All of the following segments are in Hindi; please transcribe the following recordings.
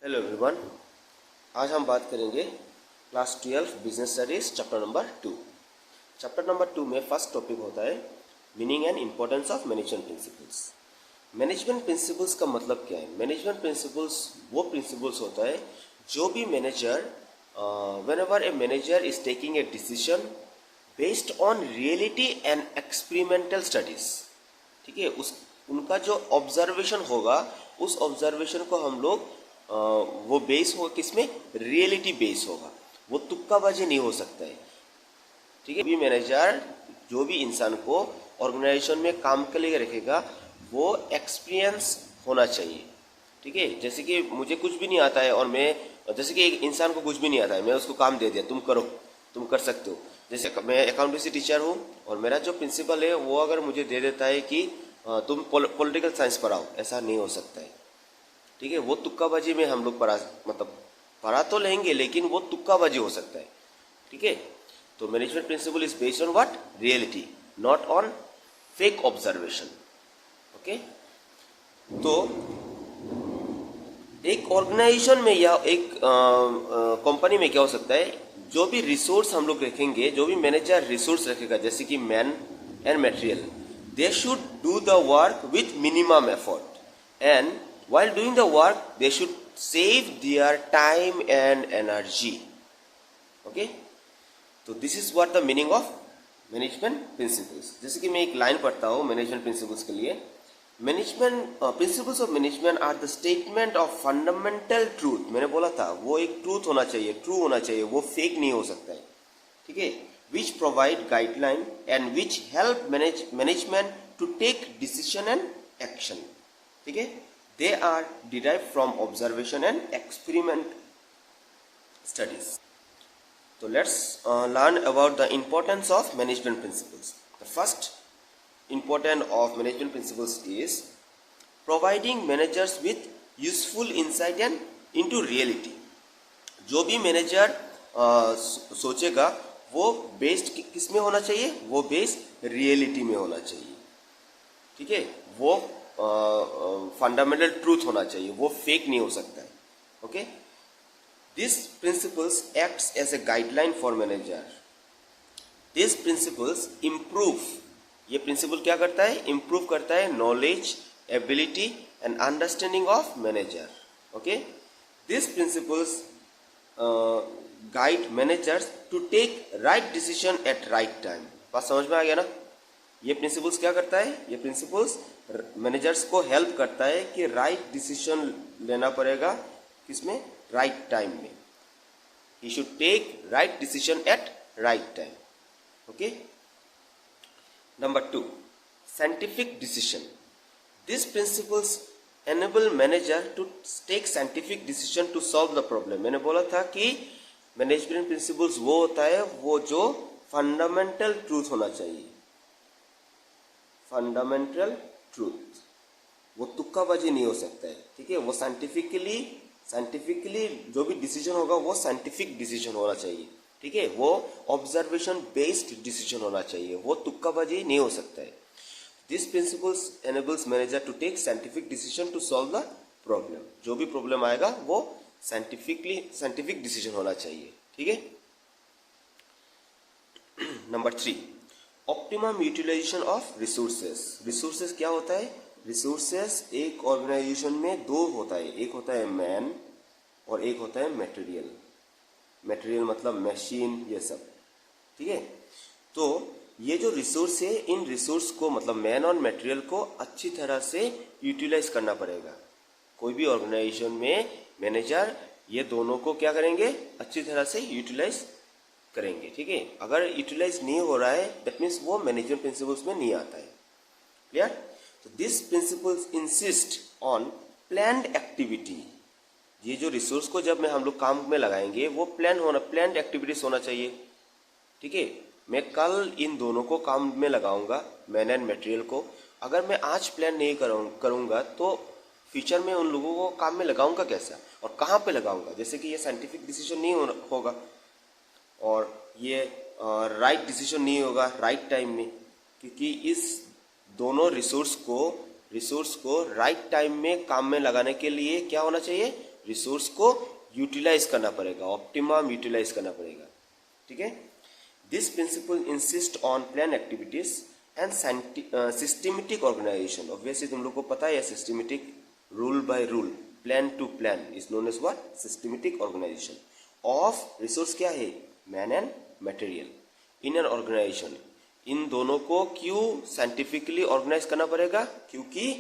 Hello everyone. आज हम बात करेंगे class 12 business studies chapter number 2। Chapter number 2 में फर्स्ट टॉपिक होता है meaning and importance of management principles. Management principles का मतलब क्या है? मैनेजमेंट प्रिंसिपल्स वो प्रिंसिपल्स होता है जो भी manager whenever a manager is taking a decision based on reality and experimental studies. ठीक है, उस उनका जो ऑब्जर्वेशन होगा उस ऑब्जर्वेशन को हम लोग वो बेस हो किसमें? रियलिटी बेस होगा, वो तुक्काबाजी नहीं हो सकता है। ठीक है, भी मैनेजर जो भी इंसान को ऑर्गेनाइजेशन में काम के लिए रखेगा वो एक्सपीरियंस होना चाहिए। ठीक है, जैसे कि मुझे कुछ भी नहीं आता है और मैं जैसे कि एक इंसान को कुछ भी नहीं आता है, मैं उसको काम दे दिया, तुम करो, तुम कर सकते हो। जैसे मैं अकाउंटेंसी टीचर हूँ और मेरा जो प्रिंसिपल है वो अगर मुझे दे देता है कि तुम पॉलिटिकल साइंस पढ़ाओ, ऐसा नहीं हो सकता है। ठीक है, वो तुक्काबाजी में हम लोग पढ़ा तो लेंगे लेकिन वो तुक्काबाजी हो सकता है। ठीक है, तो management principle is based on what? Reality, not on fake observation. Okay, तो एक ऑर्गेनाइजेशन में या एक कंपनी में क्या हो सकता है, जो भी रिसोर्स हम लोग रखेंगे, जो भी मैनेजर रिसोर्स रखेगा, जैसे कि man and material, they should do the work with minimum effort and while doing the work they should save their time and energy. Okay, तो this is what the meaning of management principles. जैसे कि मैं एक लाइन पढ़ता हूँ मैनेजमेंट प्रिंसिपल्स के लिए। Management principles of management are the statement of fundamental truth. मैंने बोला था वो एक ट्रूथ होना चाहिए, ट्रू होना चाहिए, वो फेक नहीं हो सकता है। ठीक है, which provide guideline and which help management to take decision and action. ठीक है, they are derived from observation and experiment studies. So let's learn about the importance of management principles. The first important of management principles is providing managers with useful insight and into reality. जो भी मैनेजर सोचेगा वो बेस्ड किस में होना चाहिए? वो बेस्ड रियलिटी में होना चाहिए। ठीक है, वो फंडामेंटल ट्रूथ होना चाहिए, वो फेक नहीं हो सकता है। Okay, this principles acts as a guideline for manager. This principles improve, ये प्रिंसिपल क्या करता है? इम्प्रूव करता है knowledge, ability and understanding of manager. Okay, this principles guide managers to take right decision at right time. बात समझ में आ गया ना? ये प्रिंसिपल्स क्या करता है? ये प्रिंसिपल्स मैनेजर्स को हेल्प करता है कि राइट डिसीजन लेना पड़ेगा किसमें? राइट टाइम में। He should take right decision at right time. Okay, number 2, scientific decision. This principles enable manager to take scientific decision to solve the problem. मैंने बोला था कि मैनेजमेंट प्रिंसिपल्स वो होता है वो जो फंडामेंटल ट्रूथ होना चाहिए, फंडामेंटल ट्रूथ, वो तुक्काबाजी नहीं हो सकता है। ठीक है, वो साइंटिफिकली जो भी डिसीजन होगा वो साइंटिफिक डिसीजन होना चाहिए। ठीक है, वो ऑब्जर्वेशन बेस्ड डिसीजन होना चाहिए, वो तुक्काबाजी नहीं हो सकता है। This principles enables manager to take scientific decision to solve the problem. जो भी प्रॉब्लम आएगा वो साइंटिफिक डिसीजन होना चाहिए। ठीक है, number 3, optimum utilisation of resources. Resources क्या होता है? रिसोर्सेस एक ऑर्गेनाइजेशन में दो होता है, एक होता है मैन और एक होता है मटेरियल। मटेरियल मतलब मशीन, ये सब। ठीक है, तो ये जो रिसोर्स है, इन रिसोर्स को मतलब मैन और मटेरियल को अच्छी तरह से यूटिलाइज करना पड़ेगा। कोई भी ऑर्गेनाइजेशन में मैनेजर ये दोनों को क्या करेंगे? अच्छी तरह से यूटिलाइज करेंगे। ठीक है, अगर यूटिलाइज नहीं हो रहा है दैट मीन्स वो मैनेजमेंट प्रिंसिपल्स में नहीं आता है। क्लियर? तो this principles insist on planned activity. ये जो रिसोर्स को जब हम लोग काम में लगाएंगे वो प्लान्ड एक्टिविटीज होना चाहिए। ठीक है, मैं कल इन दोनों को काम में लगाऊंगा, मैन एंड मटेरियल को। अगर मैं आज प्लान नहीं करूंगा तो फ्यूचर में उन लोगों को काम में लगाऊंगा कैसा और कहाँ पे लगाऊंगा? जैसे कि ये साइंटिफिक डिसीजन नहीं होगा और ये राइट डिसीजन नहीं होगा राइट टाइम में, क्योंकि इस दोनों रिसोर्स को राइट टाइम में काम में लगाने के लिए क्या होना चाहिए? रिसोर्स को यूटिलाइज करना पड़ेगा, ऑप्टिमम यूटिलाइज करना पड़ेगा। ठीक है, this principle insist on plan activities and systematic organisation. Obviously तुम लोग को पता है systematic, rule by rule, plan to plan is known as what, systematic organisation of resource. क्या है, man and material in an organisation. इन दोनों को क्यों साइंटिफिकली ऑर्गेनाइज करना पड़ेगा, क्योंकि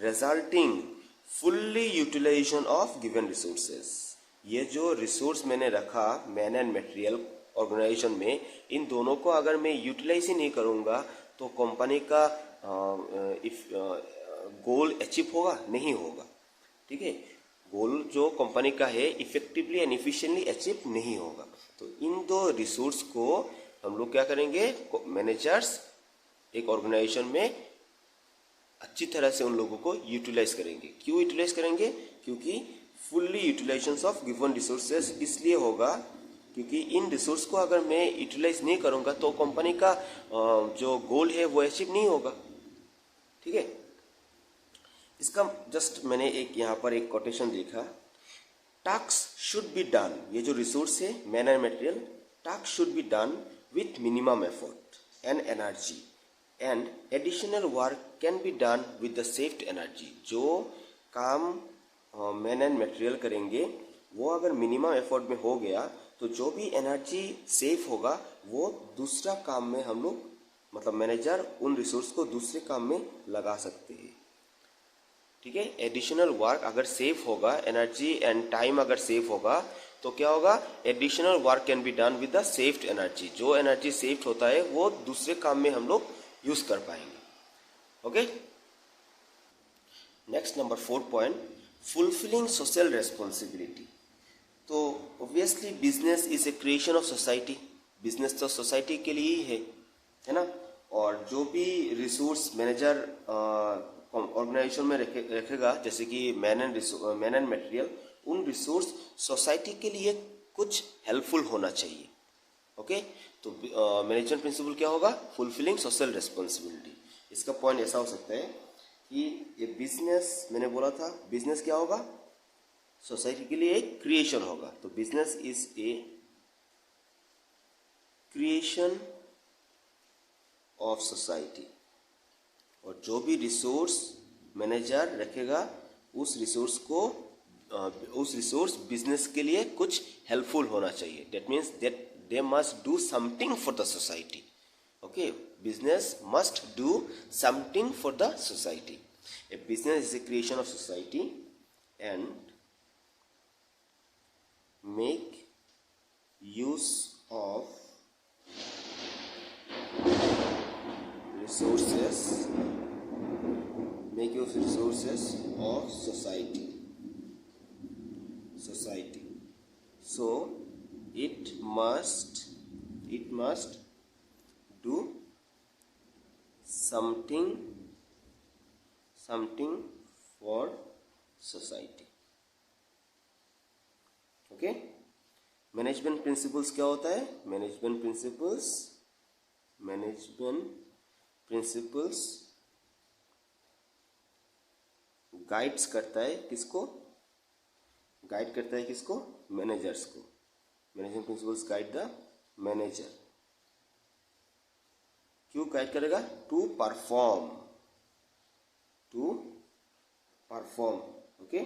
resulting fully utilisation of given resources. ये जो रिसोर्स मैंने रखा मैन एंड मटेरियल ऑर्गेनाइजेशन में, इन दोनों को अगर मैं यूटिलाइज ही नहीं करूंगा तो कंपनी का गोल अचीव होगा, नहीं होगा। ठीक है, गोल जो कंपनी का है इफेक्टिवली एंड इफिशिएंटली अचीव नहीं होगा। तो इन दो रिसोर्स को हम लोग क्या करेंगे, मैनेजर्स एक ऑर्गेनाइजेशन में अच्छी तरह से उन लोगों को यूटिलाइज करेंगे। क्यों यूटिलाइज करेंगे, क्योंकि fully utilisation of given resources इसलिए होगा क्योंकि इन रिसोर्स को अगर मैं यूटिलाइज नहीं करूंगा तो कंपनी का जो गोल है वो अचीव नहीं होगा। ठीक है, इसका जस्ट मैंने एक यहाँ पर एक कोटेशन देखा, टास्क शुड बी डन, ये जो रिसोर्स है man and material, task should be done with minimum effort and energy and additional work can be done with the saved energy. जो काम मैन एंड मटेरियल करेंगे वो अगर मिनिमम एफर्ट में हो गया तो जो भी एनर्जी सेव होगा वो दूसरा काम में हम लोग, मतलब मैनेजर उन रिसोर्स को दूसरे काम में लगा सकते हैं। ठीक है, एडिशनल वर्क अगर सेव होगा, एनर्जी एंड टाइम अगर सेव होगा तो क्या होगा, additional work can be done with the saved energy. जो एनर्जी सेव्ड होता है वो दूसरे काम में हम लोग यूज कर पाएंगे। Okay, next number 4 point, fulfilling social responsibility. तो obviously business is a creation of society, business तो सोसाइटी के लिए ही है ना। और जो भी रिसोर्स मैनेजर ऑर्गेनाइजेशन में रखेगा, जैसे कि मैन एंड मटेरियल, उन रिसोर्स सोसाइटी के लिए कुछ हेल्पफुल होना चाहिए। ओके, तो मैनेजमेंट प्रिंसिपल क्या होगा, फुलफिलिंग सोशल रेस्पॉन्सिबिलिटी। इसका पॉइंट ऐसा हो सकता है कि ये बिजनेस, मैंने बोला था बिजनेस क्या होगा, सोसाइटी के लिए एक क्रिएशन होगा। तो business is a creation of society, और जो भी रिसोर्स मैनेजर रखेगा उस रिसोर्स बिजनेस के लिए कुछ हेल्पफुल होना चाहिए। That means that they must do something for the society. Okay, business must do something for the society. A business is a creation of society and make use of resources of society so it must do something for society। Okay, management principles क्या होता है, मैनेजमेंट प्रिंसिपल्स गाइड्स करता है किसको, मैनेजर्स को। Management principles guide the manager. क्यों गाइड करेगा, टू परफॉर्म। ओके,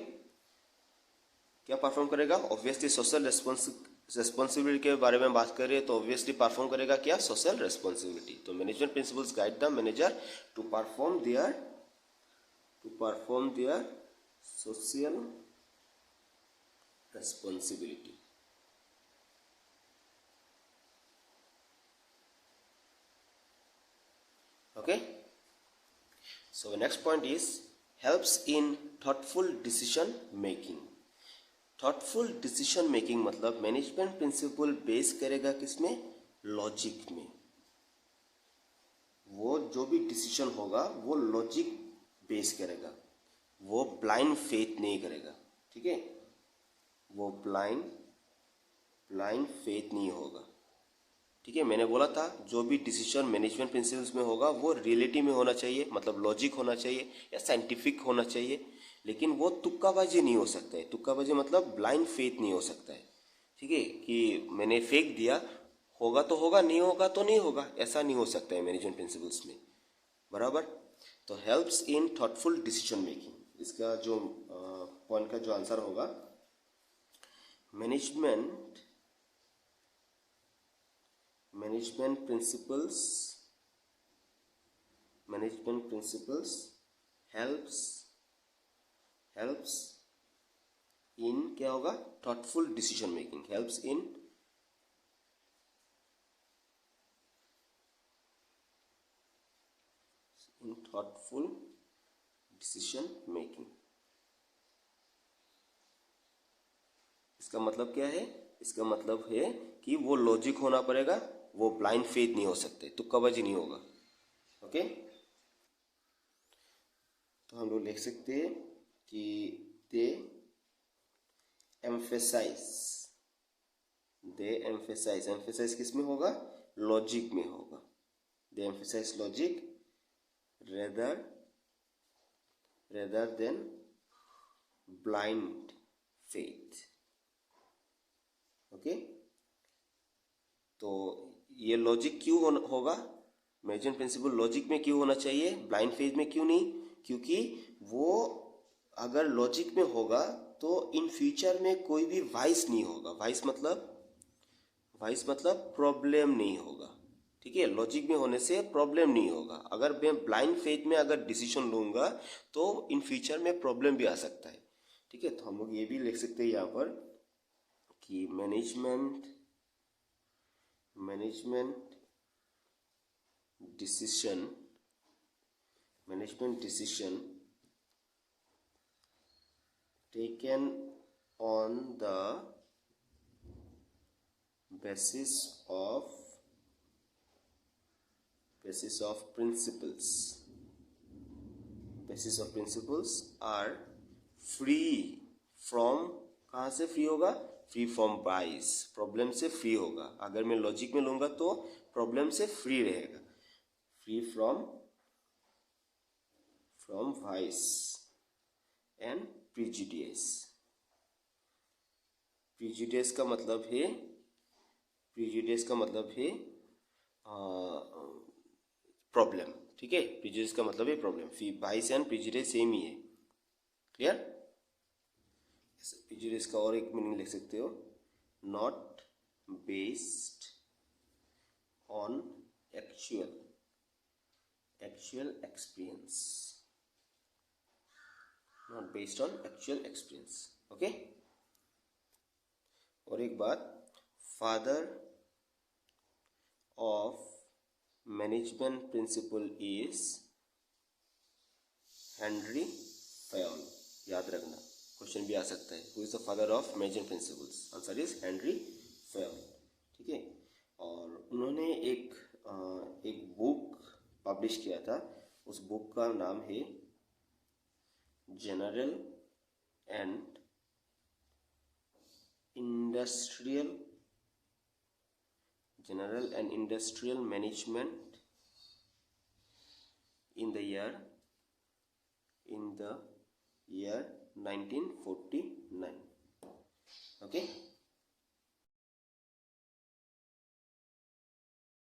क्या परफॉर्म करेगा, ऑब्वियसली सोशल रेस्पॉन्सिबिलिटी के बारे में बात कर रहे हैं तो ऑब्वियसली परफॉर्म करेगा क्या, सोशल रेस्पॉन्सिबिलिटी। तो management principles guide the manager to perform their social responsibility. Okay, so next point is helps in thoughtful decision making. Thoughtful decision making मतलब मैनेजमेंट प्रिंसिपल बेस करेगा किसमें, लॉजिक में। वो जो भी डिसीजन होगा वो लॉजिक बेस करेगा, वो ब्लाइंड फेथ नहीं करेगा। ठीक है, वो ब्लाइंड फेथ नहीं होगा। ठीक है, मैंने बोला था जो भी डिसीजन मैनेजमेंट प्रिंसिपल्स में होगा वो रियलिटी में होना चाहिए, मतलब लॉजिक होना चाहिए या साइंटिफिक होना चाहिए। लेकिन वो तुक्काबाजी नहीं हो सकता है। तुक्काबाजी मतलब ब्लाइंड फेथ नहीं हो सकता है, ठीक है, कि मैंने फेंक दिया, होगा तो होगा, नहीं होगा तो नहीं होगा, ऐसा नहीं हो सकता है मैनेजमेंट प्रिंसिपल्स में, बराबर। तो helps in thoughtful decision making, इसका जो पॉइंट का जो आंसर होगा, मैनेजमेंट प्रिंसिपल्स हेल्प्स इन, क्या होगा, thoughtful decision making, helps in thoughtful decision making। इसका मतलब क्या है? इसका मतलब है कि वो लॉजिक होना पड़ेगा, वो ब्लाइंड फेथ नहीं हो सकते, तुक्काबाजी नहीं होगा। ओके, तो हम लोग लिख सकते हैं कि दे एम्फेसाइज किस में होगा? लॉजिक में होगा। They emphasise logic rather than blind faith। Okay, तो ये लॉजिक क्यों होगा? मैनेजमेंट प्रिंसिपल लॉजिक में क्यों होना चाहिए, ब्लाइंड फेथ में क्यों नहीं? क्योंकि वो अगर लॉजिक में होगा तो इन फ्यूचर में कोई भी वाइस नहीं होगा। वाइस मतलब प्रॉब्लम नहीं होगा, ठीक है। लॉजिक में होने से प्रॉब्लम नहीं होगा। अगर मैं ब्लाइंड फेथ में अगर डिसीजन लूंगा तो इन फ्यूचर में प्रॉब्लम भी आ सकता है, ठीक है। तो हम लोग ये भी लिख सकते हैं यहाँ पर कि management decision taken on the basis of principles are free from, कहाँ से फ्री होगा? फ्री फ्रॉम बाइस, प्रॉब्लम से फ्री होगा। अगर मैं लॉजिक में लूंगा तो प्रॉब्लम से फ्री रहेगा। Free from vice and prejudice. Prejudice का मतलब है प्रॉब्लम, ठीक है। प्रिजुडिस का मतलब है प्रॉब्लम। बाइस एंड प्रिजुडिस सेम ही है, क्लियर। प्रिजुडिस का और एक मीनिंग लिख सकते हो, not based on actual experience, not based on actual experience. Okay, और एक बात, father of management principle is Henri Fayol. याद रखना, क्वेश्चन भी आ सकता है, who is the father of management principles? Answer is Henri Fayol, ठीक है। और उन्होंने एक बुक पब्लिश किया था। उस बुक का नाम है general and industrial management in the year 1949। okay,